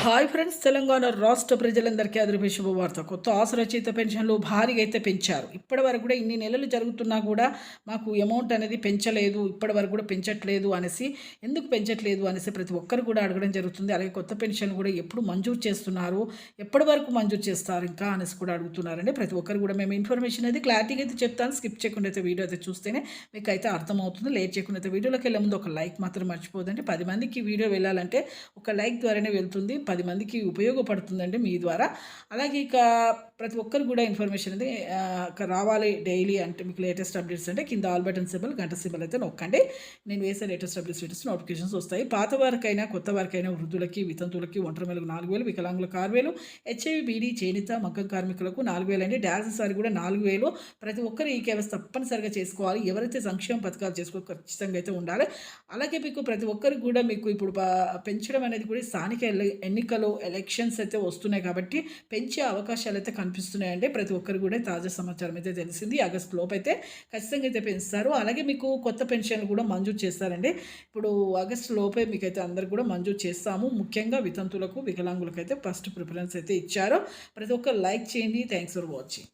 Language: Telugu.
హాయ్ ఫ్రెండ్స్, తెలంగాణ రాష్ట్ర ప్రజలందరికీ అదిరిపోయే శుభవార్త. కొత్త ఆసరచయిత పెన్షన్లు భారీగా అయితే పెంచారు. ఇప్పటి వరకు కూడా ఇన్ని నెలలు జరుగుతున్నా కూడా మాకు అమౌంట్ అనేది పెంచలేదు, ఇప్పటి వరకు కూడా పెంచట్లేదు అనేసి, ఎందుకు పెంచట్లేదు అనేసి ప్రతి ఒక్కరు కూడా అడగడం జరుగుతుంది. అలాగే కొత్త పెన్షన్ కూడా ఎప్పుడు మంజూరు చేస్తున్నారు, ఎప్పటి వరకు మంజూరు చేస్తారు ఇంకా అనేసి కూడా అడుగుతున్నారండి. ప్రతి ఒక్కరు కూడా మేము ఇన్ఫర్మేషన్ అయితే క్లారిటీగా అయితే చెప్తాను. స్కిప్ చేయకుండా అయితే వీడియో అయితే చూస్తేనే మీకు అయితే అర్థమవుతుంది. లేట్ చేయకుండా అయితే వీడియోలోకి వెళ్ళే ముందు ఒక లైక్ మాత్రం మర్చిపోదండి. 10 మందికి వీడియో వెళ్ళాలంటే ఒక లైక్ ద్వారానే వెళ్తుంది, 10 మందికి ఉపయోగపడుతుందండి మీ ద్వారా. అలాగే ఇక ప్రతి ఒక్కరు కూడా ఇన్ఫర్మేషన్ అనేది రావాలి డైలీ. అంటే మీకు లేటెస్ట్ అప్డేట్స్ అంటే కింద ఆల్ బటన్ సింబల్, గంట సింబల్ అయితే నొక్కండి. నేను వేసే లేటెస్ట్ అప్డేట్స్ వీడియోస్ నోటిఫికేషన్స్ వస్తాయి. పాత వారికైనా కొత్త వారికైనా, వృద్ధులకి, వితంతులకి, ఒంటరిమలకు 4,000, వికలాంగులకు 6,000, హెచ్ఐవి బీడీ, చేనేత, మగ్గం కార్మికులకు 4,000 అండి. డయాలసిస్ వారికి కూడా 4,000. ప్రతి ఒక్కరు ఈ కేవలం తప్పనిసరిగా చేసుకోవాలి. ఎవరైతే సంక్షేమ పథకాలు చేసుకో ఖచ్చితంగా అయితే ఉండాలి. అలాగే మీకు ప్రతి ఒక్కరికి కూడా మీకు ఇప్పుడు పెంచడం అనేది కూడా స్థానిక ఎన్నికలు, ఎలక్షన్స్ అయితే వస్తున్నాయి కాబట్టి పెంచే అవకాశాలు అయితే కనిపిస్తున్నాయండి. ప్రతి ఒక్కరు కూడా తాజా సమాచారం అయితే తెలిసింది. ఆగస్టు లోపు అయితే ఖచ్చితంగా అయితే పెంచుతారు. అలాగే మీకు కొత్త పెన్షన్లు కూడా మంజూరు చేస్తారండి. ఇప్పుడు ఆగస్టు లోపే మీకైతే అందరు కూడా మంజూరు చేస్తాము. ముఖ్యంగా వితంతులకు, వికలాంగులకు అయితే ఫస్ట్ ప్రిఫరెన్స్ అయితే ఇచ్చారు. ప్రతి ఒక్కరు లైక్ చేయండి. Thanks for watching.